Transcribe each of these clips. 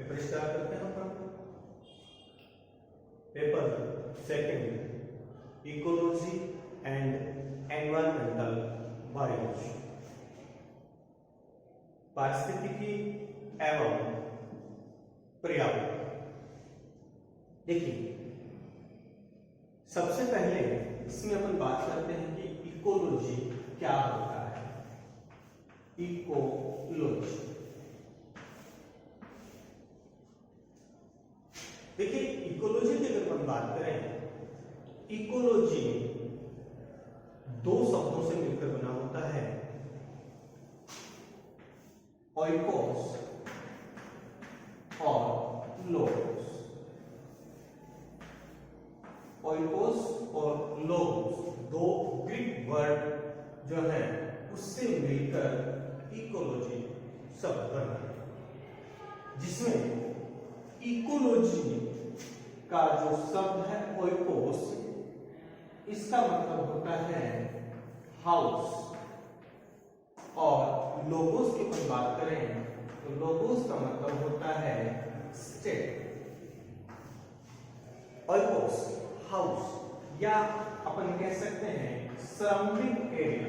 Paper start करते हैं अपन। Paper second, ecology and environmental biology, पारिस्थितिकी एवं पर्यावरण। देखिए, सबसे पहले इसमें अपन बात करते हैं कि इकोलॉजी क्या होता है। इकोलॉजी, देखिए इकोलॉजी की अगर अपन बात करें, इकोलॉजी दो शब्दों से मिलकर बना होता है, ओइकोस और लोगोस। ओइकोस और लोगोस दो ग्रीक वर्ड जो है उससे मिलकर इकोलॉजी शब्द बना है, जिसमें इकोलॉजी का जो शब्द है ओइकोस, इसका मतलब होता है हाउस, और लोगोस की अपन बात करें तो लोगोस का मतलब होता है स्टेट। ओइकोस हाउस, या अपन कह सकते हैं सराउंडिंग एरिया।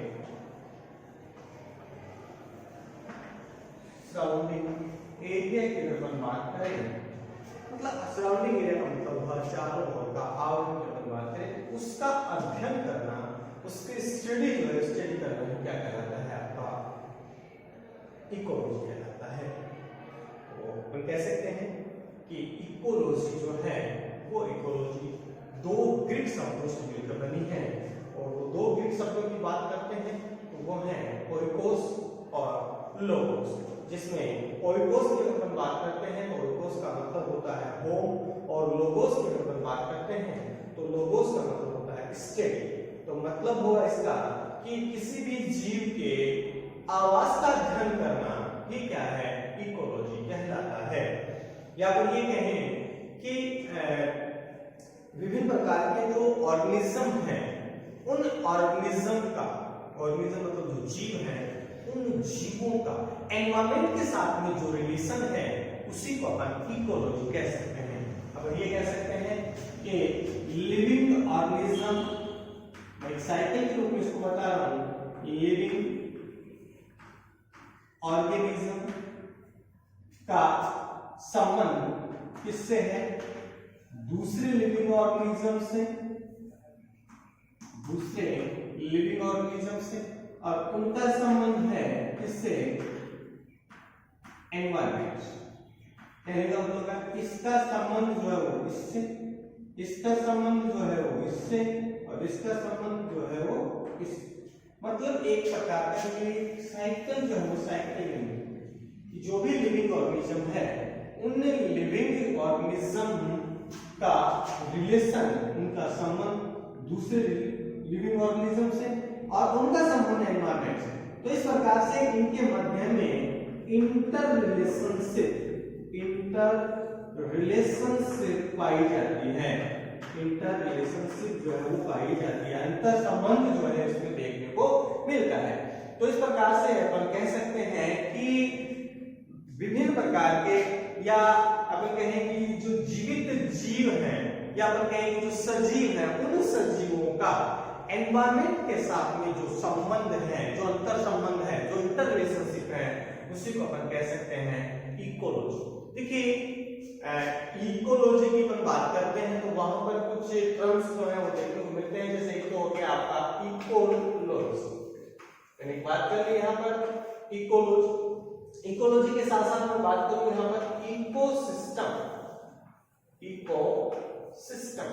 सराउंडिंग एरिया की अगर अपन बात करें, मतलब सराउंडिंग एरिया का मतलब चारों ओर का आवरण की अपन बात करें, उसका अध्ययन करना, उसके स्टडी जो है स्टडी करना क्या कहलाता है, आपका इकोलॉजी कहलाता है। तो अपन कह सकते हैं कि इकोलॉजी जो है वो इकोलॉजी दो ग्रीक शब्दों से मिलकर बनी है, और वो दो ग्रीक शब्दों की बात करते हैं तो वो है ओइकोस और लोगोस, जिसमें ओइकोस की अगर अपन बात करते हैं तो ओइकोस का मतलब होता है होम, और लोगोस की अगर अपन बात करते हैं तो लोगोस का मतलब होता है स्टेट। तो मतलब हुआ इसका कि किसी भी जीव के आवास का अध्ययन करना ये क्या है, इकोलॉजी कहलाता है। या फिर ये कहें कि विभिन्न प्रकार के जो ऑर्गेनिज्म हैं, उन ऑर्गेनिज्म का, ऑर्गेनिज्म मतलब जो जीव हैं, उन जीवों का एनवायरमेंट के साथ में जो रिलेशन है उसी को अपन इकोलॉजी कह सकते हैं। अब ये कह सकते हैं कि लिविंग ऑर्गेनिज्म, मैं साइकिल के रूप में इसको बता रहा हूं, लिविंग ऑर्गेनिज्म का संबंध किससे है, दूसरे लिविंग ऑर्गेनिज्म से, दूसरे लिविंग ऑर्गेनिज्म से, और उनका संबंध है किससे, एनवायरमेंट। इसका संबंध जो है वो इससे, इसका संबंध जो है वो इससे, और इसका संबंध जो है वो इस, मतलब एक प्रकार का साइकिल जो है वो साइकिल, जो भी लिविंग ऑर्गेनिज्म है उन लिविंग ऑर्गेनिज्म का रिलेशन, उनका संबंध दूसरे लिविंग ऑर्गेनिज्म से, और उनका संबंध एनवायरमेंट से। तो इस प्रकार से इनके मध्य में इंटर रिलेशनशिप पाई जाती है, इंटर रिलेशनशिप जो है वो पाई जाती है, अंतर संबंध जो है इसमें देखने को मिलता है। तो इस प्रकार से अपन कह सकते हैं कि विभिन्न प्रकार के, या अपन कहें कि जो जीवित जीव हैं, या अपन कहें कि जो सजीव हैं, उन सजीवों का एनवायरमेंट के साथ में जो संबंध है, जो अंतर संबंध है, जो इंटर रिलेशनशिप है, उसी को अपन कह सकते हैं इकोलॉजी। देखिए इकोलॉजी की अपन बात करते हैं तो वहां पर कुछ टर्म्स जो है वो देखने को मिलते हैं, जैसे एक तो हो गया आपका इकोलॉजी, मैंने बात कर ली यहाँ पर इकोलॉजी। इकोलॉजी के साथ साथ मैं बात करूं यहाँ पर इकोसिस्टम। इकोसिस्टम,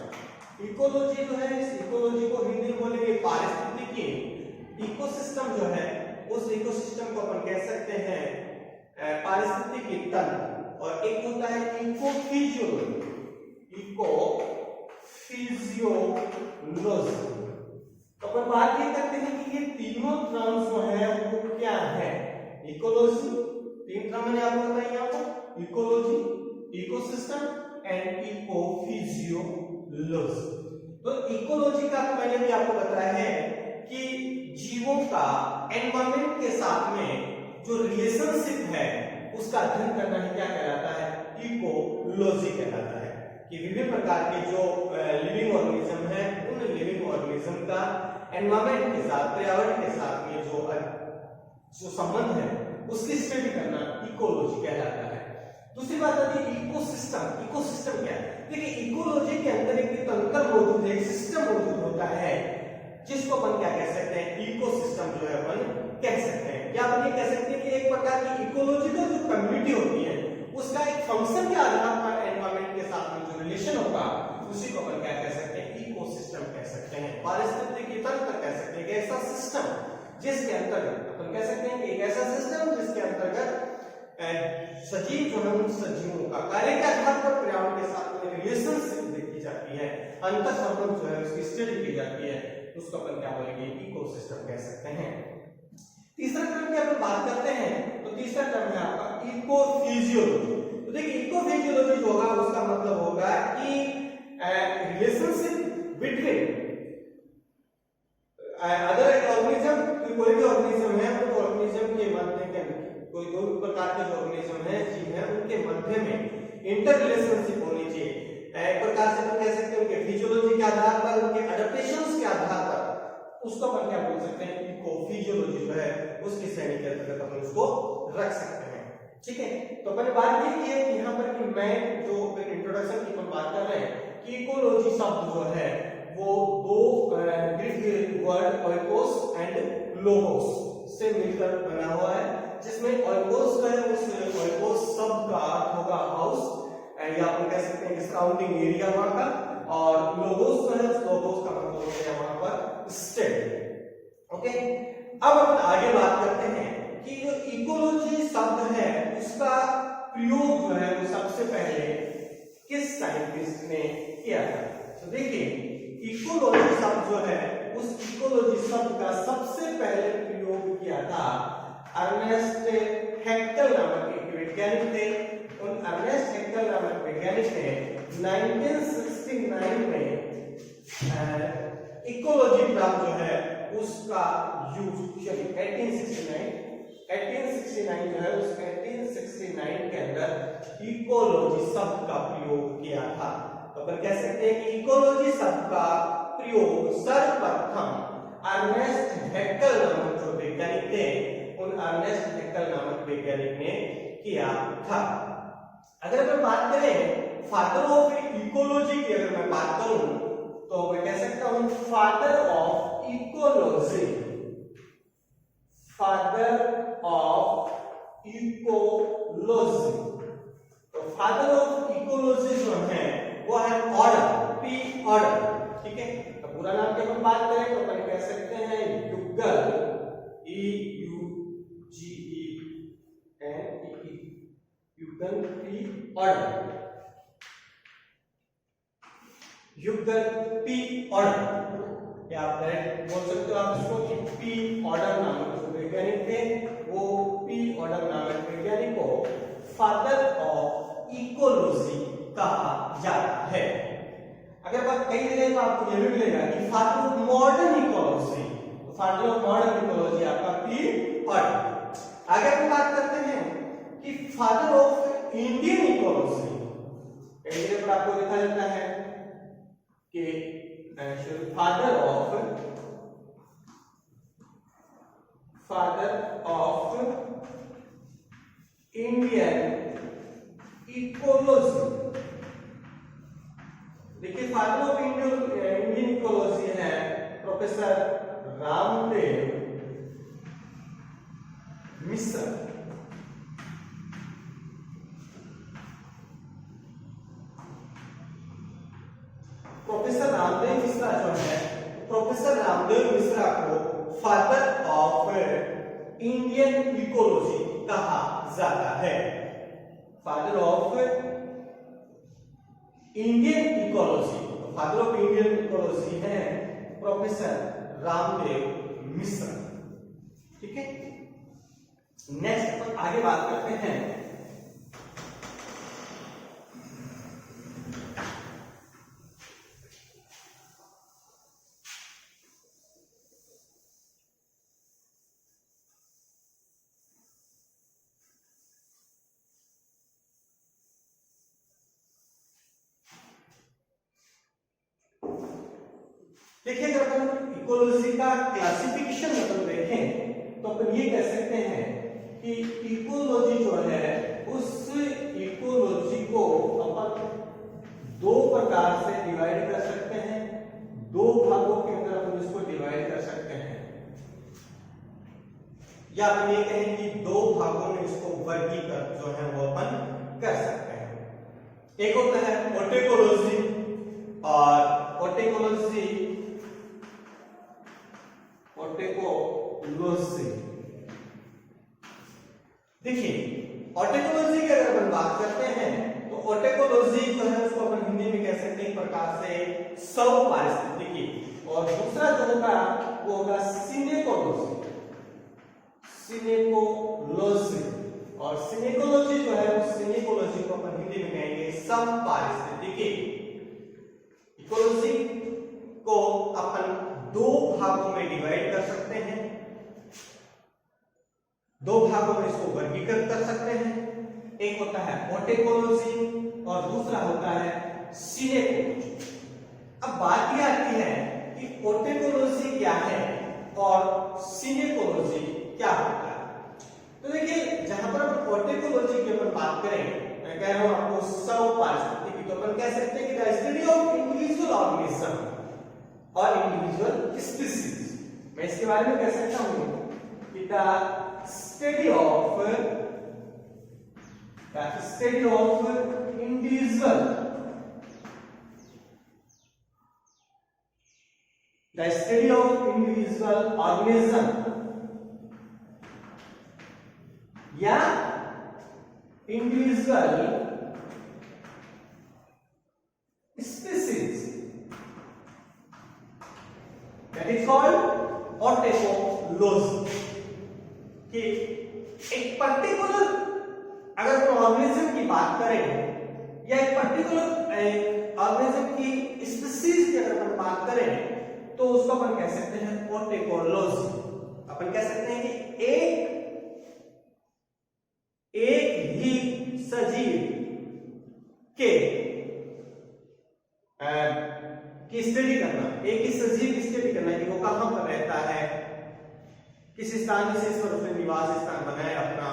इकोलॉजी जो है, इस इकोलॉजी को हिंदी में बोलेंगे पारिस्थितिकी। इकोसिस्टम जो है उस इकोसिस्टम को अपन कह सकते हैं पारिस्थितिकी तंत्र, और एक होता है इकोफिजियोलॉजी। इकोफिजियोलॉजी, तो अपन बात ये करते हैं कि ये तीनों टर्म्स जो है वो क्या है, इकोलॉजी, तीन टर्म मैंने आपको बताया यहाँ पर, इकोलॉजी, इकोसिस्टम एंड इकोफिजियोलॉजी। तो इकोलॉजी का मैंने भी आपको बताया है कि जीवों का एनवायरमेंट के साथ में जो रिलेशनशिप है उसका अध्ययन करना ही क्या कहलाता है, इकोलॉजी कहलाता है कि विभिन्न प्रकार के जो लिविंग ऑर्गेनिज्म है उन लिविंग ऑर्गेनिज्म का एनवायरनमेंट के साथ, पर्यावरण के साथ में जो संबंध है उसकी स्टडी करना इकोलॉजी कहलाता है। दूसरी बात आती है इकोसिस्टम। इकोसिस्टम क्या है? देखिए इकोलॉजी के अंदर एक तंत्र मौजूद है, एक सिस्टम मौजूद होता है जिसको अपन क्या कह सकते हैं, इकोसिस्टम जो है अपन कह सकते हैं। क्या अपन ये कह सकते हैं कि एक प्रकार की इकोलॉजिकल जो कम्युनिटी होती है उसका एक फंक्शन के आधार पर एनवायरनमेंट के साथ में जो रिलेशन होगा उसी को अपन क्या कह सकते हैं, इकोसिस्टम कह सकते हैं। पारिस्थितिकी तंत्र कह सकते हैं, एक ऐसा सिस्टम जिसके अंतर्गत अपन कह सकते हैं कि एक ऐसा सिस्टम जिसके अंतर्गत सजीव जो है उन सजीवों का कार्य के आधार पर पर्यावरण के साथ में रिलेशनशिप देखी जाती है, अंतर संबंध जो है उसकी स्टडी की जाती है, उसको अपन क्या बोलेंगे, इकोसिस्टम कह सकते हैं। तीसरा टर्म की अपन बात करते हैं तो तीसरा टर्म है आपका इकोफिजियोलॉजी। तो देखिए इकोफिजियोलॉजी जो होगा उसका मतलब होगा कि रिलेशनशिप बिटवीन अदर ऑर्गेनिज्म, कोई भी ऑर्गेनिज्म है उन ऑर्गेनिज्म के मध्य में कोई दो प्रकार के जो ऑर्गेनिज्म है जीव है उनके मध्य में इंटर रिलेशनशिप होनी चाहिए। एक प्रकार से हम कह सकते हैं उनके फिजियोलॉजी के आधार पर, उनके एडेप्टेशंस के आधार पर उसको अपन क्या बोल सकते हैं, इकोफिजियोलॉजी जो है उसकी श्रेणी के अंतर्गत अपन उसको रख सकते हैं। ठीक है, तो अपन बात ये की है कि यहाँ पर कि मैं जो इंट्रोडक्शन की अपन बात कर रहे हैं कि इकोलॉजी शब्द जो है वो दो Greek word oikos and logos से मिलकर बना हुआ है, जिसमें ओइकोस जो है उस ओइकोस शब्द का अर्थ होगा हाउस या अपन कह सकते हैं सराउंडिंग एरिया वहां का, और लोगोस जो है उस लोगोस का मतलब होता है वहां पर स्टेट। ओके, अब अपन आगे बात करते हैं कि जो इकोलॉजी शब्द है उसका प्रयोग जो है वो सबसे पहले किस साइंटिस्ट ने किया था। तो देखिए इकोलॉजी शब्द जो है उस इकोलॉजी शब्द का सबसे पहले प्रयोग किया था अर्नेस्ट हैक्टल नामक एक वैज्ञानिक थे। उन अर्नेस्ट हैक्टल नामक वैज्ञानिक ने 1969 में इकोलॉजी टर्म जो है उसका यूज, 1869 जो है उस 1869 के अंदर इकोलॉजी शब्द का प्रयोग किया था। तो अपन कह सकते हैं कि इकोलॉजी शब्द का प्रयोग सर्वप्रथम अर्नेस्ट हैक्टल नामक जो वैज्ञानिक थे उन अर्नेस्ट हैक्टल नामक वैज्ञानिक ने किया था। अगर मैं बात करें फादर ऑफ इकोलॉजी की, अगर मैं बात करूं तो मैं कह सकता हूं father of ecology, father of ecology. तो फादर ऑफ इकोलॉजी जो है वो है ऑर्डर, पी ऑर्डर। ठीक है, तो पूरा नाम की अपन बात करें तो अपन कह सकते हैं युगल, EUGEN युगल पी ऑर्डर, युगल पी ऑर्डर, या आप डायरेक्ट बोल सकते हो आप इसको कि पी ऑर्डर नामक जो वैज्ञानिक थे वो पी ऑर्डर नामक वैज्ञानिक को फादर ऑफ इकोलॉजी कहा जाता है। अगर बात कई जगह तो आपको यह भी मिलेगा कि फादर ऑफ मॉडर्न इकोलॉजी, तो फादर ऑफ मॉडर्न इकोलॉजी आपका पी ऑर्डर। आगे हम बात करते हैं कि फादर ऑफ इंडियन इकोलॉजी, कई जगह पर आपको लिखा जाता है कि फादर ऑफ इंडियन इकोलॉजी। देखिए फादर ऑफ इंडियन इकोलॉजी है प्रोफेसर रामदेव मिश्रा। प्रोफेसर रामदेव मिश्रा जो है, प्रोफेसर रामदेव मिश्रा को फादर ऑफ इंडियन इकोलॉजी कहा जाता है। Father of Indian ecology, father of Indian ecology है प्रोफेसर रामदेव मिश्रा। ठीक है, नेक्स्ट अपन आगे बात करते हैं देखिए अगर अपन इकोलॉजी का क्लासिफिकेशन मतलब देखें तो अपन ये कह सकते हैं कि इकोलॉजी जो है उस इकोलॉजी को अपन दो प्रकार से डिवाइड कर सकते हैं, दो भागों के अंदर अपन इसको डिवाइड कर सकते हैं, या अपन ये कहें कि दो भागों में इसको वर्गीकृत जो है वो अपन कर सकते हैं। एक होता है ऑटेकोलॉजी और ऑटेकोलॉजी देखिए ऑटेकोलॉजी की अगर अपन बात करते हैं तो ऑटेकोलॉजी जो है उसको अपन हिंदी में कह सकते हैं एक प्रकार से सब पारिस्थितिकी, और दूसरा जो होगा वो होगा सिनेकोलॉजी। और सिनेकोलॉजी जो है वो सिनेकोलॉजी को अपन हिंदी में कहेंगे सब पारिस्थितिकी। इकोलॉजी को अपन दो भागों में डिवाइड कर सकते हैं, दो भागों में इसको वर्गीकृत कर सकते हैं। एक होता है ऑटेकोलॉजी और दूसरा होता है सिनेकोलॉजी। अब बात यह आती है कि ऑटेकोलॉजी क्या है और सिनेकोलॉजी क्या होता है। तो देखिए जहां पर हम ऑटेकोलॉजी की अपन बात करें, मैं कह रहा हूं आपको सब पारिस्थितिकी, तो अपन कह सकते हैं कि the study of individual organism और इंडिविजुअल स्पीसीज। मैं इसके बारे में कह सकता हूं कि the study of individual, the study of individual organism या individual species, that is called autecology. कि एक पर्टिकुलर अगर हम ऑर्गेनिज्म की बात करें या एक पर्टिकुलर ऑर्गेनिज्म की स्पीसीज की अगर हम बात करें तो उसको अपन कह सकते हैं ऑटेकोलॉजी। अपन कह सकते हैं कि एक ही सजीव के की स्टडी करना, एक ही सजीव की स्टडी करना कि वो कहां पर रहता है, किस स्थान से इस पर उसने निवास स्थान बनाया अपना,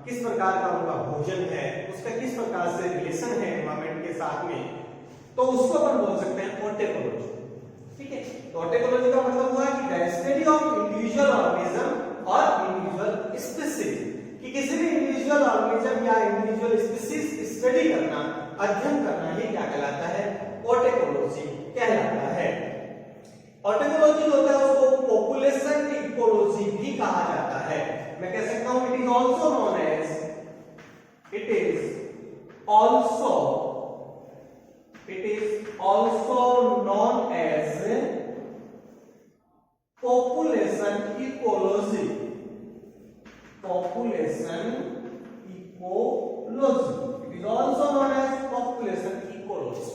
किस प्रकार का उनका भोजन है, उसका किस प्रकार से रिलेशन है एनवायरमेंट के साथ में, तो उसको अपन बोल सकते हैं ऑटेकोलॉजी। ठीक है, तो ऑटेकोलॉजी का मतलब हुआ कि the study of individual organism और इंडिविजुअल स्पीसीज, कि किसी भी इंडिविजुअल ऑर्गेनिज्म या इंडिविजुअल स्पीसीज स्टडी करना, अध्ययन करना, ये क्या कहलाता है, ऑटेकोलॉजी कहलाता है। ऑटेकोलॉजी होता है उसको पॉपुलेशन इकोलॉजी भी कहा जाता है। मैं कह सकता हूं it is also known as population ecology. It is also known as population ecology.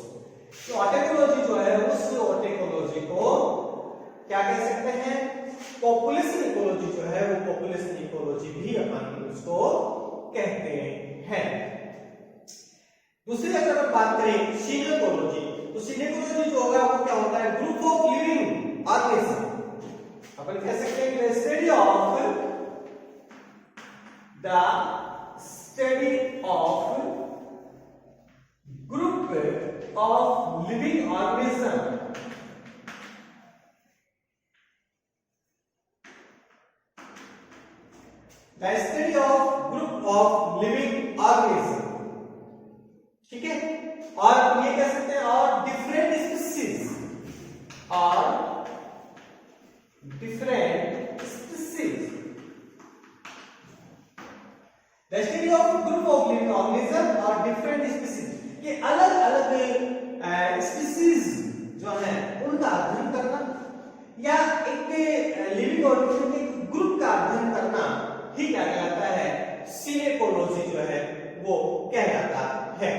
तो ऑटेकोलॉजी जो है उस ऑटेकोलॉजी को क्या कह सकते हैं, पॉपुलेशन इकोलॉजी जो है वो पॉपुलेशन इकोलॉजी भी अपन उसको कहते हैं। दूसरी अगर हम बात करें सिनेकोलॉजी, तो सिनेकोलॉजी जो होगा वो क्या होता है, ग्रुप ऑफ लिविंग ऑर्गेनिज्म। अपन कह सकते हैं कि study of group of living organism, the study of group of living organism. ठीक है, और ये कह सकते हैं और different species, the study of group of living organism और डिफरेंट स्पीसीज, ये अलग अलग स्पीसीज जो है उनका अध्ययन करना या एक लिविंग ऑर्गेनिज्म के ग्रुप का अध्ययन करना ही क्या कहलाता है, सिनेकोलॉजी जो है वो कहलाता है।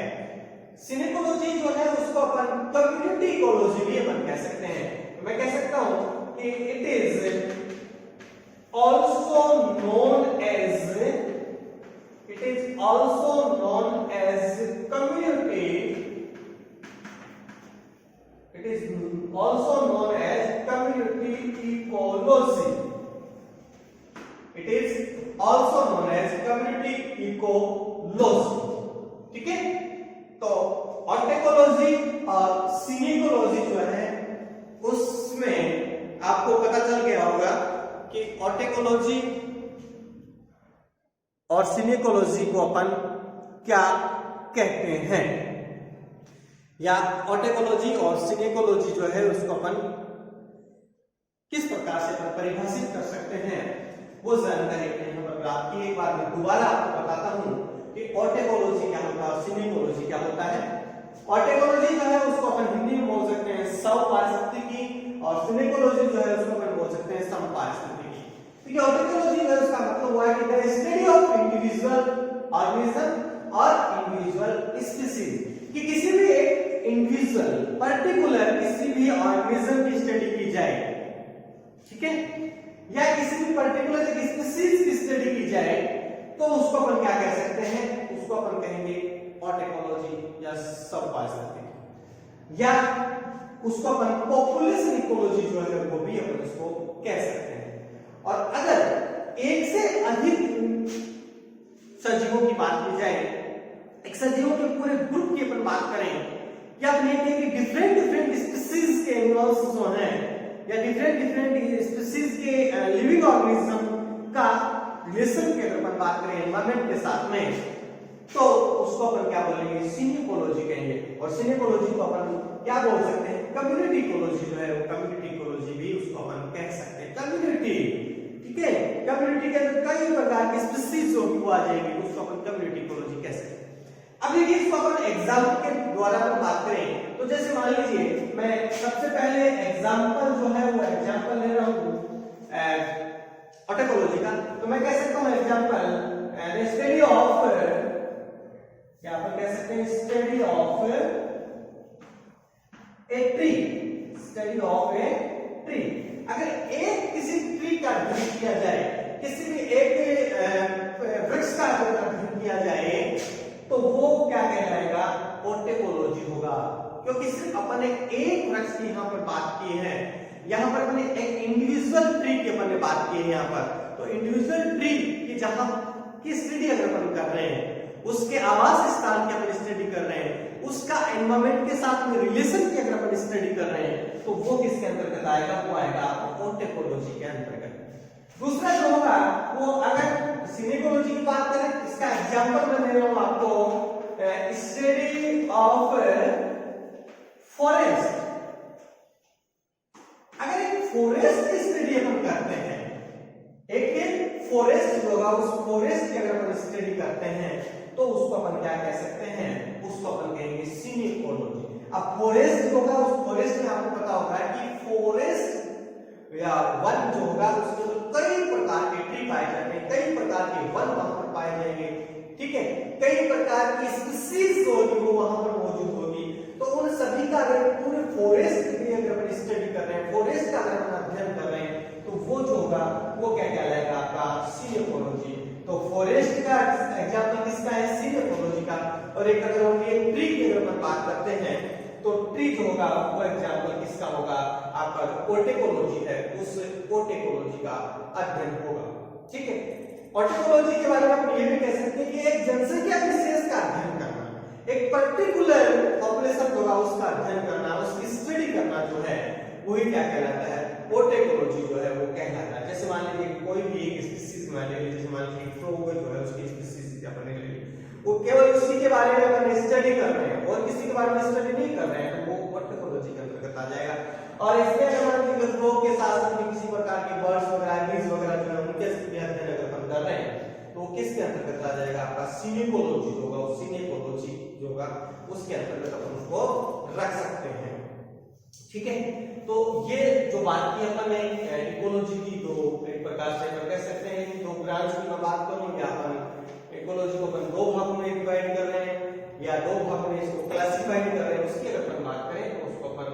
सिनेकोलॉजी जो है उसको अपन कम्युनिटी इकोलॉजी भी अपन कह सकते हैं। तो मैं कह सकता हूं कि it is also known as community it is also known as community ecology. ठीक है, तो ऑर्टेकोलॉजी और सिनिकोलॉजी जो है उसमें आपको पता चल गया होगा कि ऑर्टेकोलॉजी और सिनिकोलॉजी को अपन क्या कहते हैं, या ऑर्टेकोलॉजी और सिनिकोलॉजी जो है उसको अपन किस प्रकार से परिभाषित कर सकते हैं, वो जानकारी यहाँ पर प्राप्त की। एक बार मैं दोबारा आपको बताता हूं कि ऑर्टेकोलॉजी क्या होता है और सिनिकोलॉजी क्या होता है। ऑर्टेकोलॉजी जो है उसको अपन हिंदी में बोल सकते हैं स्वपारिस्थितिकी, और सिनिकोलॉजी जो है उसको अपन बोल सकते हैं समपारिस्थितिकी। ठीक है, ऑर्टेकोलॉजी जो है उसका मतलब हुआ है कि the study of individual organism और इंडिविजुअल स्पीशीज, कि किसी भी एक इंडिविजुअल पर्टिकुलर किसी भी ऑर्गेनिज्म की स्टडी की जाए, ठीक है, या किसी भी पर्टिकुलर एक स्पीशीज की स्टडी की जाए, तो उसको अपन क्या कह सकते हैं, उसको अपन कहेंगे ऑर्टेकोलॉजी या स्वपारिस्थितिकी, या उसको अपन पॉपुलेशन इकोलॉजी जो है वो भी अपन इसको कह सकते हैं। और अगर एक से अधिक सजीवों की बात की जाए, एक सजीवों के पूरे ग्रुप की अपन बात करें, या अपन ये कहें कि डिफरेंट स्पीशीज के एनिमल्स जो हैं, या डिफरेंट स्पीशीज के लिविंग ऑर्गेनिज्म का रिलेशन की अगर अपन बात करें एनवायरमेंट के साथ में, तो उसको अपन क्या बोलेंगे, सिनिकोलॉजी कहेंगे। और सिनिकोलॉजी को अपन क्या बोल सकते हैं, कम्युनिटी इकोलॉजी जो है वो कम्युनिटी इकोलॉजी भी उसको अपन कह सकते हैं। कम्युनिटी, ठीक है, कम्युनिटी के अंदर कई प्रकार की स्पीशीज जो आ जाएगी, उसको अपन कम्युनिटी इकोलॉजी कह सकते हैं। अब देखिए इसको अपन एग्जाम्पल के द्वारा अपन बात करें, तो जैसे मान लीजिए मैं सबसे पहले एग्जाम्पल जो है वो एग्जाम्पल ले रहा हूं ऑर्टेकोलॉजी का, तो मैं कह सकता हूं एग्जाम्पल स्टडी ऑफ, क्या अपन कह सकते हैं, study of a tree, study of a tree. अगर एक किसी ट्री का अध्ययन किया जाए, किसी भी एक वृक्ष का अध्ययन किया जाए, तो वो क्या कहलाएगा, ऑर्टेकोलॉजी होगा। क्योंकि सिर्फ अपन ने एक वृक्ष की यहाँ पर बात की है, यहाँ पर अपने एक इंडिविजुअल ट्री की अपन ने बात की है यहाँ पर, तो इंडिविजुअल ट्री की जहां की स्टडी अगर अपन कर रहे हैं, उसके आवास स्थान की अपन स्टडी कर रहे हैं, उसका एनवायरमेंट के साथ में रिलेशन की अगर अपन स्टडी कर रहे हैं, तो वो किसके अंतर्गत आएगा, वो आएगा ऑर्टेकोलॉजी के अंतर्गत। दूसरा जो होगा वो, अगर सिनिकोलॉजी की बात करें, इसका एग्जांपल मैं दे रहा हूं आपको, स्टडी ऑफ फॉरेस्ट। अगर एक फॉरेस्ट की स्टडी अपन करते हैं, एक फॉरेस्ट होगा, उस फॉरेस्ट की अगर अपन स्टडी करते हैं, तो उसको अपन क्या कह सकते हैं, उसको अपन कहेंगे सिनिकोलॉजी। अब फॉरेस्ट होगा, उस फॉरेस्ट में आपको पता होगा कि फॉरेस्ट या वन जो होगा उसमें तो कई प्रकार के ट्री पाए जाते हैं, कई प्रकार के वन वहां पर पाए जाएंगे, ठीक है, कई प्रकार की स्पीशीज होगी वो वहां पर मौजूद होगी। तो उन सभी का अगर पूरे फॉरेस्ट की अगर अपन स्टडी कर रहे हैं, फॉरेस्ट का अगर अपन अध्ययन कर रहे हैं, तो वो जो होगा वो क्या कहलाएगा, आपका सिनिकोलॉजी। तो फॉरेस्ट का एग्जांपल किसका है, सिनिकोलॉजी का। और एक अगर हम ये ट्री की अगर हम बात करते हैं, तो ट्री जो होगा वो एग्जांपल किसका होगा, आपका ऑर्टेकोलॉजी है, उस ऑर्टेकोलॉजी का अध्ययन होगा। ठीक है, ऑर्टेकोलॉजी के बारे में हम ये भी कह सकते हैं कि एक जनसंख्या विशेष का अध्ययन करना, एक पर्टिकुलर पॉपुलेशन होगा उसका अध्ययन करना, उसकी स्टडी करना जो है वही क्या कहलाता है, ऑर्टेकोलॉजी जो है वो कहलाता है। जैसे मान लीजिए कोई भी एक स्पीशीज मान लीजिए, जैसे मान लीजिए फ्रॉग जो है उसकी स्पीशीज अपन ले ली, वो केवल उसी के बारे में अपन स्टडी कर रहे हैं और किसी के बारे में स्टडी नहीं कर रहे हैं, तो वो ऑर्टेकोलॉजी के अंतर्गत आ जाएगा। और इसमें अगर मान लीजिए फ्रॉग के साथ में किसी प्रकार के बर्ड्स वगैरह, बीज वगैरह जो है उनके अध्ययन अगर अपन कर रहे हैं, तो वो किसके अंतर्गत आ जाएगा, आपका सिनिकोलॉजी होगा। उस सिनिकोलॉजी जो होगा उसके अंतर्गत अपन उसको रख सकते हैं। ठीक है, तो ये जो बात की अपन ने इकोलॉजी की, तो एक प्रकार से अपन कह सकते हैं कि दो ब्रांच की मैं बात करूं, या अपन इकोलॉजी को अपन दो भागों में डिवाइड कर रहे हैं, या दो भागों में इसको क्लासिफाइड कर रहे हैं, उसकी अगर अपन बात करें तो उसको अपन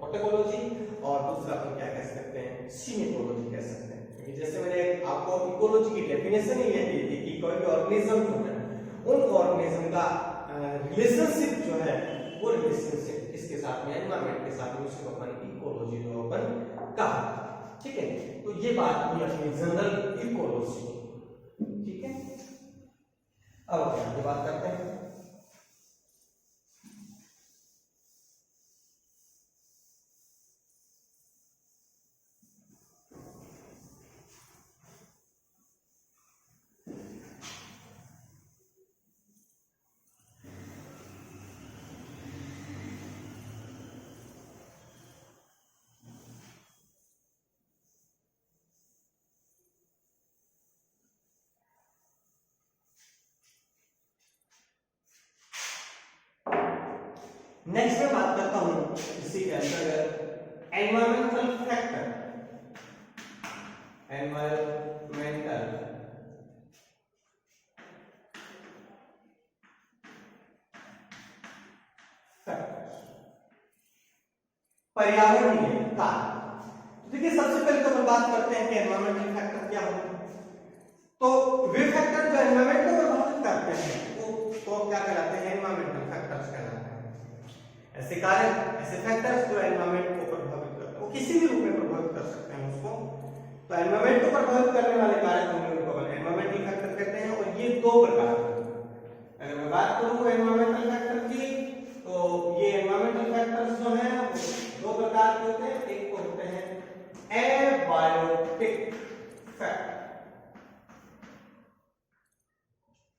ऑर्टेकोलॉजी, और दूसरा अपन क्या कह सकते हैं, सिनिकोलॉजी कह सकते हैं। जैसे मैंने आपको इकोलॉजी की डेफिनेशन ही ये दी थी कि कोई भी ऑर्गेनिज्म जो है, उन ऑर्गेनिज्म का रिलेशनशिप जो है, वो रिलेशनशिप इसके साथ में, एनवायरमेंट के साथ में, उसको अपन इकोलॉजी जो अपन कहा। ठीक है, तो ये बात हुई अपनी जनरल इकोलॉजी, ठीक है। अब आगे बात करते हैं। नेक्स्ट मैं बात करता हूं इसी के अंतर्गत एनवायरमेंटल फैक्टर, एनवायरमेंटल फैक्टर, पर्यावरणीय कारक। देखिए सबसे पहले तो हम बात करते हैं कि एनवायरमेंटल फैक्टर क्या होते हैं। तो वे फैक्टर जो एनवायरमेंट को प्रभावित करते हैं वो क्या कहलाते हैं, एनवायरमेंटल फैक्टर्स कहलाते हैं। ऐसे कारक, ऐसे फैक्टर्स जो एनवायरमेंट को प्रभावित करते हैं, वो किसी भी रूप में प्रभावित कर सकते हैं उसको। तो एनवायरमेंट को प्रभावित करने वाले कारक होंगे उनको एनवायरमेंटल फैक्टर कहते हैं। और ये दो प्रकार के हैं। अगर मैं बात करूं एनवायरमेंटल फैक्टर की, तो ये एनवायरमेंटल फैक्टर्स जो हैं दो प्रकार के होते हैं। एक को होते हैं एबायोटिक फैक्टर,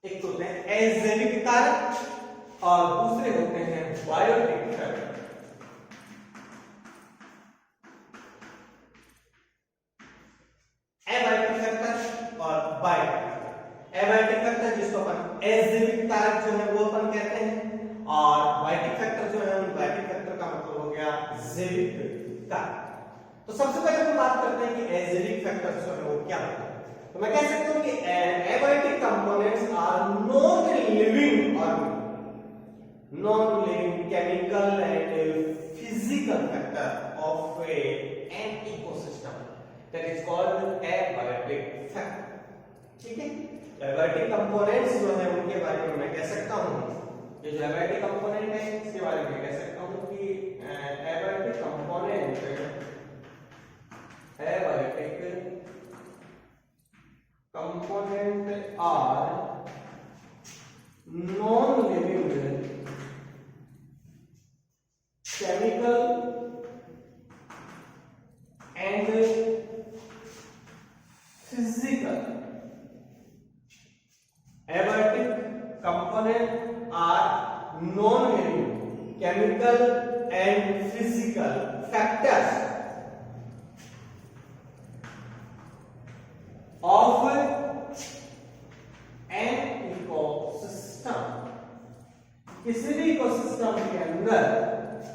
एक होते हैं अजैविक कारक और दूसरे होते हैं बायोटिक फैक्टर। एबायोटिक फैक्टर और बायोटिक फैक्टर। एबायोटिक फैक्टर जिसको अपन अजैविक कारक जो है वो अपन कहते हैं, और बायोटिक फैक्टर जो है बायोटिक फैक्टर का मतलब हो गया जैविक कारक। तो सबसे पहले हम बात करते हैं कि अजैविक फैक्टर्स जो है वो क्या होता है। तो मैं कह सकता हूं कि abiotic components are non living organism, non-living chemical and physical factor of an ecosystem that is called abiotic factor, ठीक है। abiotic components जो है उनके बारे में मैं कह सकता हूँ, ये जो abiotic component है इसके बारे में कह सकता हूँ कि abiotic component are non-living chemical and physical. Abiotic component are non-living chemical and physical factors of an ecosystem. किसी भी इकोसिस्टम के अंदर,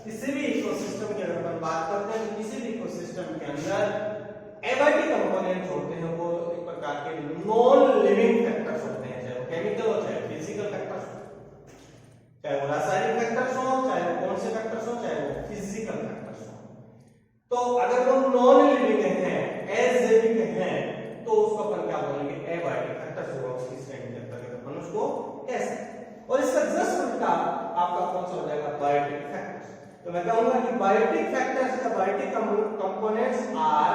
किसी भी इकोसिस्टम की अगर अपन बात करते हैं तो किसी भी इकोसिस्टम के अंदर एबायोटिक कंपोनेंट्स होते हैं वो एक प्रकार के नॉन लिविंग फैक्टर्स होते हैं, चाहे वो केमिकल हो चाहे फिजिकल फैक्टर्स हो, चाहे वो रासायनिक फैक्टर्स हो, चाहे वो कौन से फैक्टर्स हो, चाहे वो फिजिकल फैक्टर्स हो। तो अगर वो नॉन लिविंग हैं, अजैविक हैं, तो उसको अपन क्या बोलेंगे, एबायोटिक फैक्टर्स होगा उसकी श्रेणी के अंतर्गत अपन उसको कह सकते हैं। और इसका जस्ट उल्टा आपका कौन सा हो जाएगा, बायोटिक फैक्टर्स। तो मैं कहूंगा कि बायोटिक फैक्टर्स या बायोटिक कंपोनेंट्स आर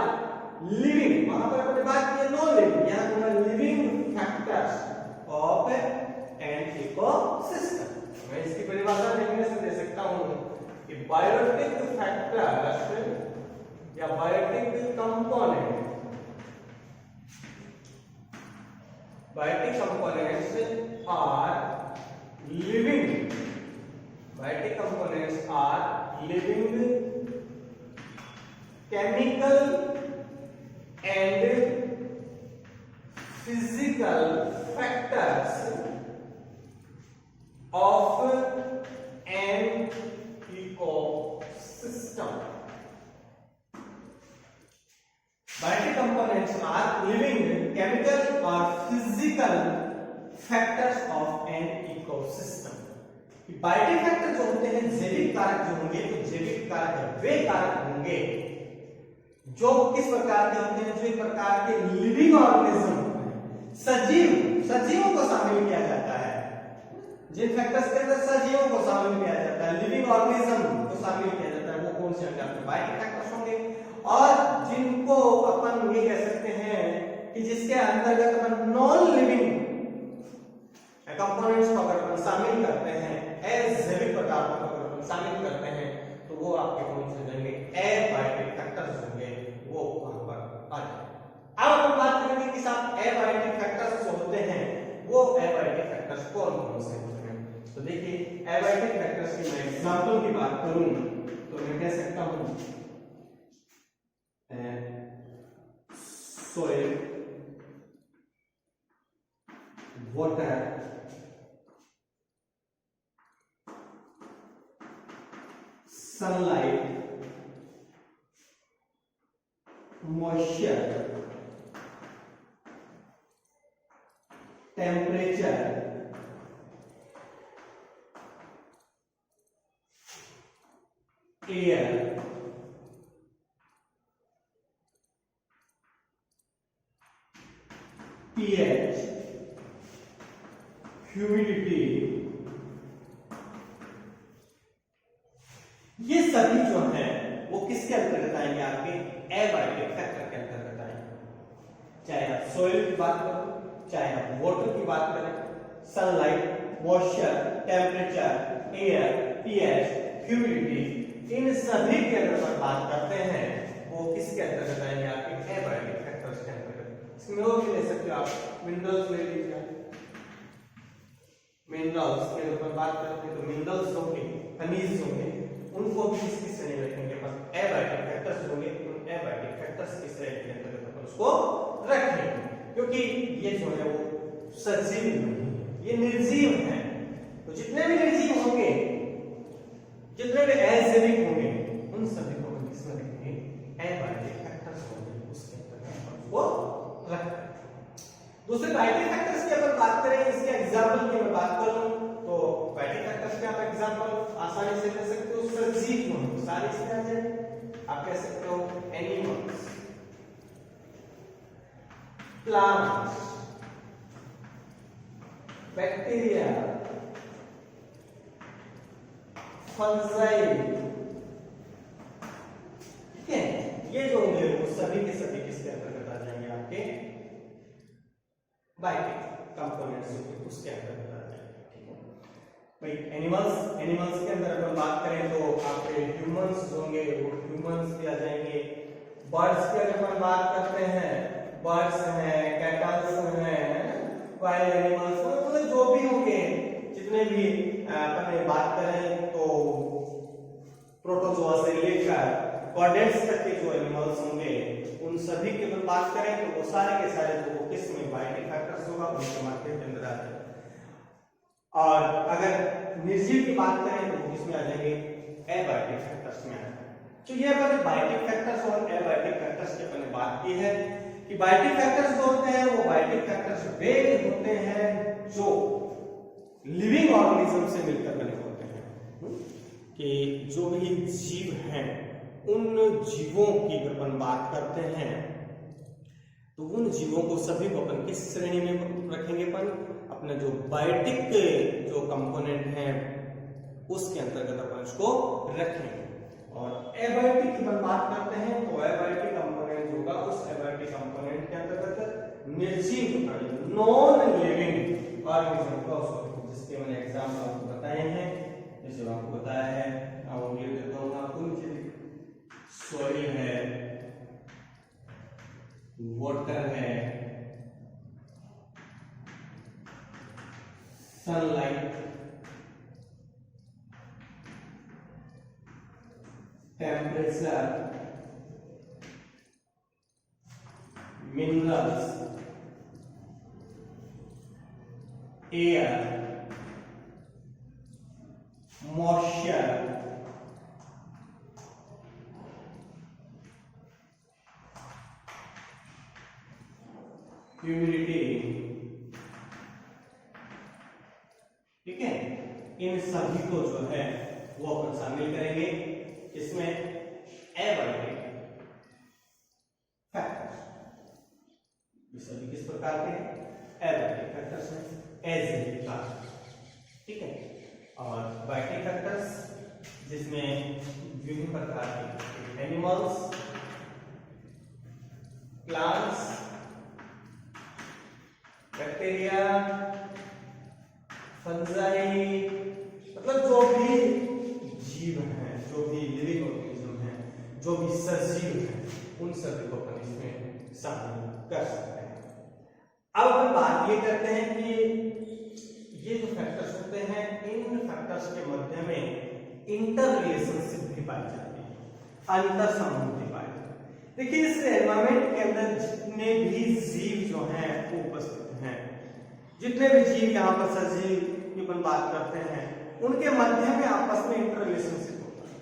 लिविंग, वहां पर अपने बात की नॉन लिविंग, यहां कहूंगा living factors of an ecosystem. मैं इसकी परिभाषा देखने से दे सकता हूं कि बायोटिक फैक्टर्स या biotic component, biotic components are living, biotic components are living chemical and physical factors of an ecosystem. Biotic components are living chemical or physical factors of an ecosystem. Biotic factor जो होते हैं, जैविक कारक जो होंगे, तो जैविक कारक वे कारक होंगे जो किस प्रकार के होते हैं, जो एक प्रकार के लिविंग ऑर्गेनिज्म, सजीवों को शामिल किया जाता है। जिन फैक्टर्स के अंदर सजीवों को शामिल किया जाता है, लिविंग ऑर्गेनिज्म को शामिल किया जाता है, वो कौन से होंगे, बायोटिक फैक्टर्स होंगे। और जिनको अपन ये कह सकते हैं कि जिसके अंतर्गत अपन नॉन लिविंग कंपोनेंट्स को अगर अपन शामिल करते हैं, अजैविक पदार्थों को अगर अपन शामिल करते हैं, तो वो आपके कौन से होंगे, एबायोटिक फैक्टर्स होंगे, वो वहां पर आ जाएंगे। अब हम बात करेंगे कि साहब एबायोटिक फैक्टर्स जो होते हैं वो एबायोटिक फैक्टर्स कौन कौन से होते हैं। तो देखिए एबायोटिक फैक्टर्स की मैं एग्जांपल की बात करूं तो मैं कह सकता हूं soil, water, sunlight, moisture, temperature, air, pH, humidity, ये सभी जो है वो किसके अंतर्गत आएंगे, आपके एबायोटिक फैक्टर के अंतर्गत आएंगे। चाहे आप सोइल की बात करो, चाहे आप वाटर की बात करें, sunlight, moisture, temperature, air, pH, humidity, इन सभी के अगर हम बात करते हैं वो किसके अंतर्गत आएंगे, आपके एबायोटिक फैक्टर्स के अंतर्गत। इसमें वो भी ले सकते हो आप, मिनरल्स ले लीजिए, मिनरल्स की अगर बात करते हैं तो मिनरल्स होंगे, खनिज होंगे, उनको भी किसकी श्रेणी में रखेंगे, पर एबायोटिक फैक्टर्स होंगे, उन एबायोटिक फैक्टर्स की श्रेणी के अंतर्गत अपन उसको रखेंगे, क्योंकि ये जो है वो सजीव नहीं, ये निर्जीव है। तो जितने भी निर्जीव होंगे, जितने भी अजैविक होंगे, उन सभी को हम किसमें रखेंगे, एबायोटिक फैक्टर्स होंगे, उसके अंतर्गत उसको रखेंगे। दूसरे बायोटिक फैक्टर्स की अगर बात करें, इसके एग्जांपल की मैं बात करूं तो बायोटिक फैक्टर्स के आप एग्जांपल आसानी से ले सकते हो, सजीव होंगे, सारे इसमें आ जाए। आप कह सकते हो एनिमल्स, प्लांट्स, बैक्टीरिया, फंजाई, ठीक है, ये जो होंगे वो सभी के सभी किसके अंतर्गत आ जाएंगे, आपके बायोटिक कंपोनेंट्स होंगे, उसके अंतर्गत आ जाएंगे। ठीक है भाई, एनिमल्स के अंदर अगर बात करें तो आपके ह्यूमंस होंगे, वो ह्यूमंस भी आ जाएंगे। बर्ड्स की अगर हम बात करते हैं, बर्ड्स हैं, कैटल्स हैं, वाइल्ड एनिमल्स, मतलब जो भी होंगे, जितने भी अपन बात करें तो प्रोटोजोआ से लेकर कॉर्डेट्स तक के जो एनिमल्स होंगे, उन सभी की अगर बात करें तो वो सारे के सारे जो किसमें बायोटिक फैक्टर्स होगा, उनके माध्यम के अंदर आ जाएंगे। और अगर निर्जीव की बात करें तो किसमें आ जाएंगे, एबायोटिक फैक्टर्स में आ जाएंगे। तो ये अपने बायोटिक फैक्टर्स और एबायोटिक फैक्टर्स की अपने बात की है कि बायोटिक फैक्टर्स जो होते हैं वो बायोटिक फैक्टर्स वे होते हैं जो लिविंग ऑर्गेनिज्म से मिलकर बने होते हैं, कि जो भी जीव हैं उन जीवों की अगर अपन बात करते हैं तो उन जीवों को सभी को अपन किस श्रेणी में रखेंगे, अपन अपने जो बायोटिक जो कंपोनेंट हैं उसके अंतर्गत अपन उसको रखेंगे। और एबायोटिक की बात करते हैं तो एबायोटिक कंपोनेंट होगा, उस एबायोटिक कंपोनेंट के अंतर्गत निर्जीव नॉन लिविंग ऑर्गेनिज्म का उसको, जिसके मैंने एग्जांपल आपको बताए हैं, जैसे आपको बताया है, अब ये देता हूं आपको, सॉइल है, वाटर है, sunlight, temperature, minerals, air, moisture, humidity, ठीक है, इन सभी को जो है वो अपन शामिल करेंगे इसमें एबायोटिक फैक्टर्स। ये सभी किस प्रकार के एबायोटिक फैक्टर्स हैं, एजैविक क्लास, ठीक है। और बायोटिक फैक्टर्स जिसमें विभिन्न प्रकार के एनिमल्स, प्लांट्स, बैक्टीरिया, फंजाई, मतलब जो भी जीव हैं, जो भी लिविंग ऑर्गेनिज्म हैं, जो भी सजीव हैं, उन सभी को अपन इसमें शामिल कर सकते हैं। अब अपन बात ये करते हैं कि ये जो फैक्टर्स होते हैं, इन फैक्टर्स के मध्य में इंटर रिलेशनशिप भी पाई जाती है, अंतर संबंध भी पाए जाते हैं। देखिए इस एनवायरमेंट के अंदर जितने भी जीव जो हैं वो उपस्थित हैं, जितने भी जीव यहाँ पर सजीव की अपन बात करते हैं, उनके मध्य में आपस में इंटर रिलेशनशिप होता है।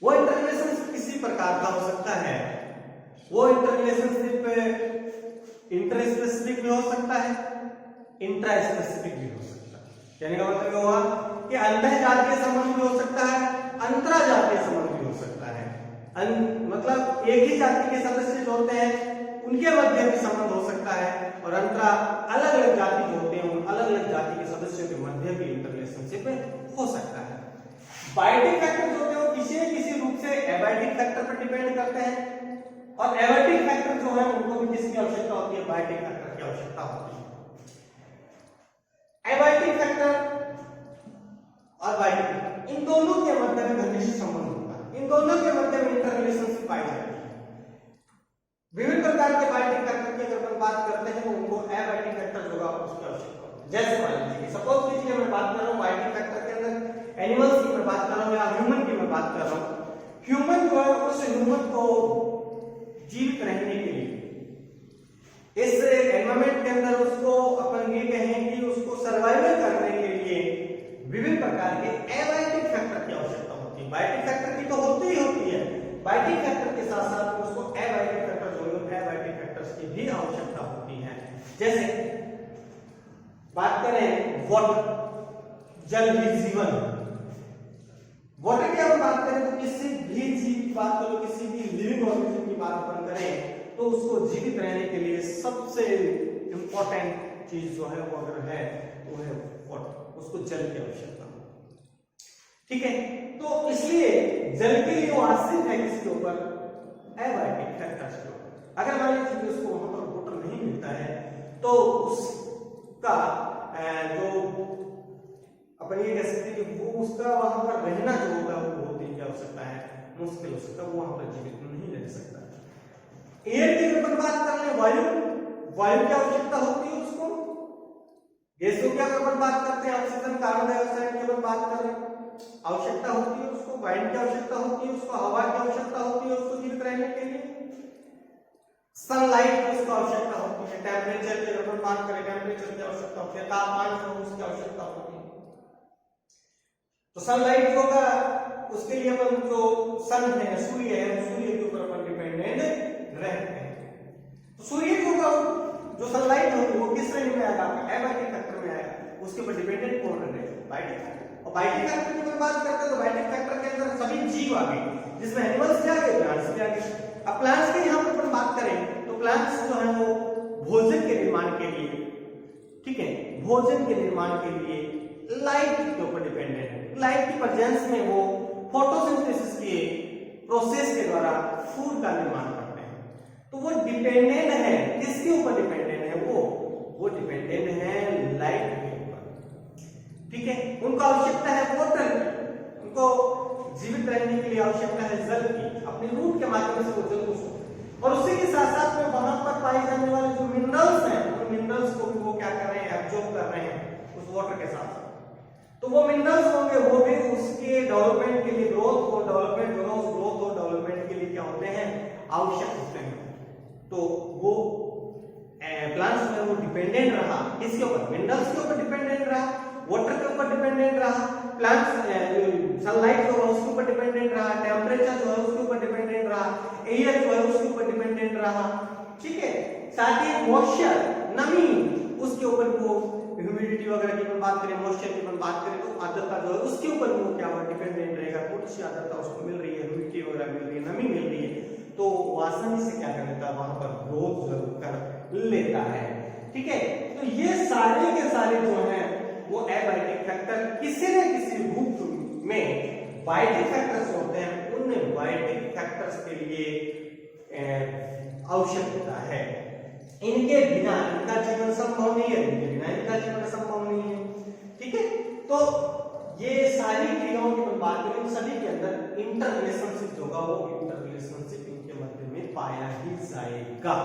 वो इंटर रिलेशनशिप किसी प्रकार का हो सकता है, वो इंटर रिलेशनशिप इंटर स्पेसिफिक भी हो सकता है, इंट्रा स्पेसिफिक भी हो सकता है। कहने का मतलब ये हुआ कि अंतः जातीय संबंध भी हो सकता है, अंतरा जातीय संबंध भी हो सकता है। मतलब एक ही जाति के सदस्य जो होते हैं उनके मध्य भी संबंध हो सकता है, और अंतरा अलग अलग जाति जो होते हैं उन अलग अलग जाति के सदस्यों के मध्य भी इंटर रिलेशनशिप हो सकता है। बायोटिक फैक्टर जो होते हैं वो किसी न किसी रूप से एबायोटिक फैक्टर पर डिपेंड करते हैं, और एबायोटिक फैक्टर जो है उनको भी किसकी आवश्यकता होती है, बायोटिक फैक्टर की आवश्यकता होती है। एबायोटिक फैक्टर और बायोटिक फैक्टर इन दोनों के मध्य में घनिष्ठ संबंध होता है, इन दोनों के मध्य में इंटर रिलेशनशिप पाई जाती है। विभिन्न प्रकार के बायोटिक फैक्टर की अगर हम बात करते हैं तो उनको एबायोटिक फैक्टर जो होगा उसकी आवश्यकता होती है। जैसे मान लीजिए सपोज कीजिए मैं बात कर रहा हूँ बायोटिक फैक्टर के अंदर एनिमल्स की मैं बात कर रहा हूँ या ह्यूमन की मैं बात कर रहा हूँ। ह्यूमन जो है उस ह्यूमन को जीवित रहने के लिए इस एनवायरमेंट के अंदर उसको अपन ये कहें कि उसको सर्वाइवल करने के लिए विभिन्न प्रकार के एबायोटिक फैक्टर की आवश्यकता होती है। बायोटिक फैक्टर की तो होती ही होती है, बायोटिक फैक्टर के साथ साथ उसको एबायोटिक फैक्टर जो है एबायोटिक फैक्टर्स की भी आवश्यकता होती है। जैसे बात करें वाटर, जल ही जीवन, वाटर की अगर बात करें तो किसी भी जीव की बात करो, किसी भी लिविंग ऑर्गेनिज्म की बात अपन करें तो उसको जीवित रहने के लिए सबसे इंपॉर्टेंट चीज जो है वो अगर है वो है वाटर, उसको जल की आवश्यकता है। ठीक है, तो इसलिए जल के लिए वो आश्रित है किसके ऊपर, एबायोटिक फैक्टर्स के ऊपर। अगर मान लीजिए उसको वहां पर वाटर नहीं मिलता है तो उसका जो अपन ये कह सकते हैं कि वो उसका वहां पर रहना जो होगा वो बहुत ही क्या हो सकता है, मुश्किल हो सकता है, वो वहां पर जीवित नहीं रह सकता। एयर की अगर बात कर ले, वायु, वायु की आवश्यकता होती है उसको। गैसों की अगर अपन बात करते हैं ऑक्सीजन, कार्बन डाइऑक्साइड की अपन बात करें, आवश्यकता होती है उसको। वायु की आवश्यकता होती है उसको, हवा की आवश्यकता होती है उसको जीवित रहने के लिए। सनलाइट की उसको आवश्यकता होती है। टेम्परेचर की अगर अपन बात करें, टेम्परेचर की आवश्यकता होती है, तापमान की उसकी आवश्यकता होती है। तो सनलाइट होगा उसके लिए अपन जो सन है, सूर्य है, सूर्य के ऊपर अपन डिपेंडेंट रहते हैं। तो सूर्य को जो सनलाइट होगी वो किस श्रेणी में आएगा, एबायोटिक फैक्टर में आएगा। उसके ऊपर डिपेंडेंट कौन रहेगा, बायोटिक फैक्टर। और बायोटिक फैक्टर की बात करते हैं तो बायोटिक फैक्टर के अंदर सभी जीव आ गए, जिसमें एनिमल्स भी आ गए, प्लांट्स भी आ गए। अब प्लांट्स की यहाँ पर अपन बात करें तो प्लांट्स जो है वो भोजन के निर्माण के लिए, ठीक है, भोजन के निर्माण के लिए लाइट के ऊपर डिपेंडेंट है। लाइट की प्रेजेंस में वो फोटोसिंथेसिस के प्रोसेस के द्वारा फूड का निर्माण करते हैं। तो वो डिपेंडेंट है, किसके ऊपर डिपेंडेंट है, वो डिपेंडेंट है लाइट के ऊपर। ठीक है, उनको आवश्यकता है वाटर की, उनको जीवित रहने के लिए आवश्यकता है जल की, अपने रूट के माध्यम से वो जल को, और उसी के साथ साथ में वहां पर पाए जाने वाले जो मिनरल्स हैं उन मिनरल्स को भी वो क्या कर रहे हैं, एब्जॉर्ब कर रहे हैं उस वाटर के साथ। तो वो मिनरल्स होंगे वो भी उसके डेवलपमेंट के लिए, ग्रोथ और डेवलपमेंट दोनों, ग्रोथ और डेवलपमेंट के लिए क्या होते हैं, आवश्यक होते हैं। तो वो प्लांट्स में वो डिपेंडेंट रहा किसके ऊपर, मिनरल्स के ऊपर डिपेंडेंट रहा, वाटर के ऊपर डिपेंडेंट रहा, प्लांट्स सनलाइट जो है उसके ऊपर डिपेंडेंट रहा, टेम्परेचर जो है उसके ऊपर डिपेंडेंट रहा, एयर जो है उसके ऊपर डिपेंडेंट रहा। ठीक है, साथ ही मॉइस्चर, नमी, उसके ऊपर वो ह्यूमिडिटी वगैरह की बात करें, मॉइस्चर की बात करें तो आर्द्रता जो है उसके ऊपर वो क्या हुआ, डिपेंडेंट रहेगा। थोड़ी सी आर्द्रता उसको मिल रही है, ह्यूमिडिटी वगैरह मिल रही है, नमी मिल रही है, तो वो आसानी से क्या कर लेता है, वहां पर ग्रोथ जरूर कर लेता है। ठीक है, तो ये सारे के सारे जो है वो एबायोटिक फैक्टर किसी न किसी रूप में बायोटिक फैक्टर्स होते हैं, उन बायोटिक फैक्टर्स के लिए आवश्यक होता है। इनके बिना इनका जीवन संभव नहीं है, इनके बिना इनका जीवन संभव नहीं है। ठीक है, तो ये सारी क्रियाओं की बात करें, सभी के अंदर इंटर रिलेशनशिप होगा, वो इंटर रिलेशनशिप इनके मध्य में पाया ही जाएगा,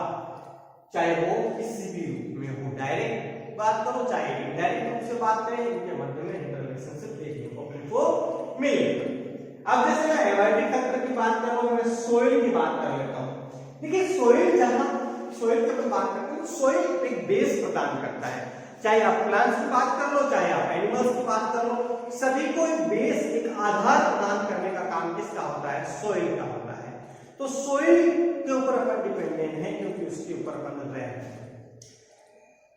चाहे वो किसी भी रूप में हो, डायरेक्ट बात करो चाहे इनडायरेक्ट रूप से बात करें, इनके मध्य में इंटर रिलेशनशिप देखने को अपने को मिलेगा। अब जैसे मैं एबायोटिक फैक्टर की बात कर रहा हूं, मैं सोइल की बात कर लेता हूं। देखिए सोइल, जहां सोइल की अपन बात करते हैं, सोइल एक बेस प्रदान करता है, चाहे आप प्लांट्स की बात कर लो, चाहे आप एनिमल्स की बात कर लो, सभी को एक बेस, एक आधार प्रदान करने का काम किसका होता है? सोइल का होता है। तो सोइल के ऊपर अपन डिपेंडेंट है, क्योंकि उसके ऊपर अपन रह रहे हैं।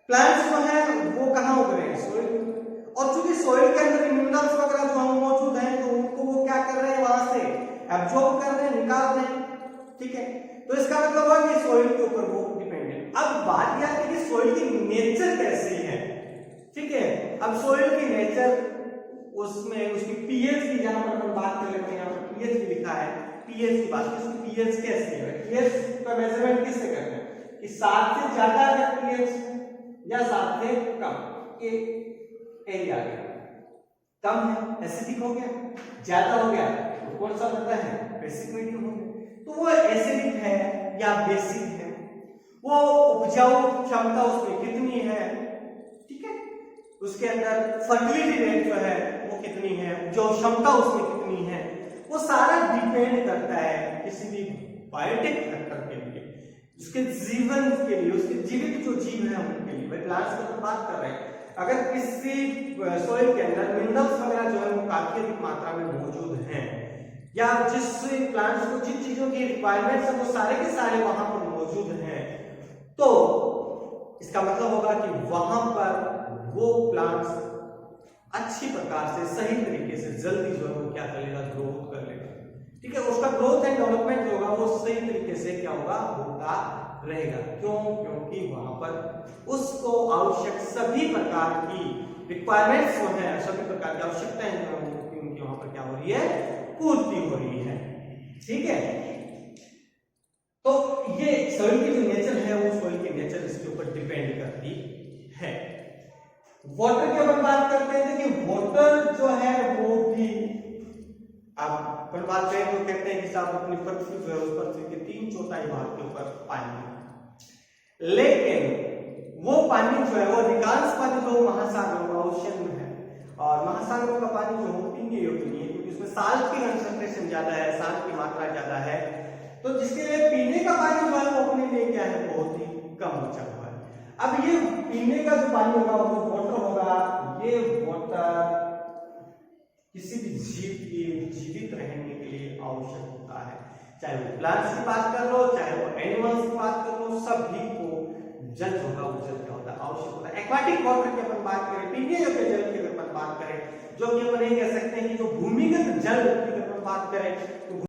प्लांट्स जो है वो कहाँ उग रहे हैं? सोइल। और चूंकि सोइल के अंदर मिनरल्स वगैरह जो हम मौजूद हैं, तो उनको वो क्या कर रहे हैं? वहां से एब्जॉर्ब कर रहे हैं, निकाल रहे हैं। ठीक है, तो इसका मतलब है कि सोइल के ऊपर वो डिपेंडेंट। अब बात यह है कि सोइल की नेचर कैसी है। ठीक है, अब सोइल की नेचर, उसमें उसकी पीएच की, जहां पर हम बात कर लेते हैं, यहाँ पर पीएच भी लिखा है, पीएच की बात की, उसकी पीएच कैसी है? पीएच का मेजरमेंट किससे करते हैं कि 7 से ज्यादा अगर पीएच या 7 से कम, ये एरिया आ गया, कम है एसिडिक हो गया, ज्यादा हो गया तो कौन सा होता है? बेसिक मीडियम हो गया। तो वो एसिडिक है या बेसिक है, वो उपजाऊ क्षमता उसमें कितनी है, ठीक है, उसके अंदर फर्टिलिटी रेट जो है वो कितनी है, उपजाऊ क्षमता उसमें कितनी है, वो सारा डिपेंड करता है किसी भी बायोटिक फैक्टर के लिए, उसके जीवन के लिए, उसके जीवित जो जीव है उनके लिए। भाई प्लांट्स की तो बात कर रहे हैं, अगर किसी सोइल के अंदर मिनरल्स वगैरह जो है वो काफी अधिक मात्रा में मौजूद हैं, या जिस प्लांट्स को जिन चीजों की रिक्वायरमेंट्स है वो सारे के सारे वहां पर मौजूद हैं, तो इसका मतलब होगा कि वहां पर वो प्लांट्स अच्छी प्रकार से, सही तरीके से, जल्दी जो है वो क्या कर लेगा? ग्रोथ कर लेगा। ठीक है, उसका ग्रोथ एंड डेवलपमेंट जो होगा वो सही तरीके से क्या होगा? होता रहेगा। क्यों? क्योंकि वहां पर उसको आवश्यक सभी प्रकार की रिक्वायरमेंट्स जो है, सभी प्रकार की आवश्यकताएं जो है उनकी वहां पर क्या हो रही है? पूर्ति हो रही है। ठीक है, तो ये सोइल की जो नेचर है, वो सोइल की नेचर इसके ऊपर डिपेंड करती है। वाटर की अपन बात करते हैं, देखिए वाटर जो है वो भी, आप अपन बात करें तो कहते हैं कि साहब अपनी पृथ्वी जो है उस पृथ्वी के 3/4 भाग के ऊपर पानी है, लेकिन वो पानी जो है वो अधिकांश पानी जो महासागरों, ओशन में है, और महासागरों का पानी जो है पीने योग्य नहीं है, क्योंकि उसमें साल्ट की कंसंट्रेशन ज्यादा है, साल्ट की मात्रा ज्यादा है, तो जिसके लिए पीने का पानी जो है वो अपने लिए क्या है? बहुत ही कम बचा हुआ है। अब ये पीने का जो पानी होगा वो वाटर होगा, ये वाटर किसी भी जीव के जीवित रहने के लिए आवश्यक होता है, चाहे वो प्लांट्स की बात कर लो, चाहे वो एनिमल्स की बात कर लो, सभी को जल होगा, वो जल क्या होता है? आवश्यक होता है। एक्वाटिक वाटर की अपन बात करें, पीने योग्य जल की अगर अपन बात करें, जो कि अपन ये कह सकते हैं कि जो भूमिगत जल की अगर अपन बात करें तो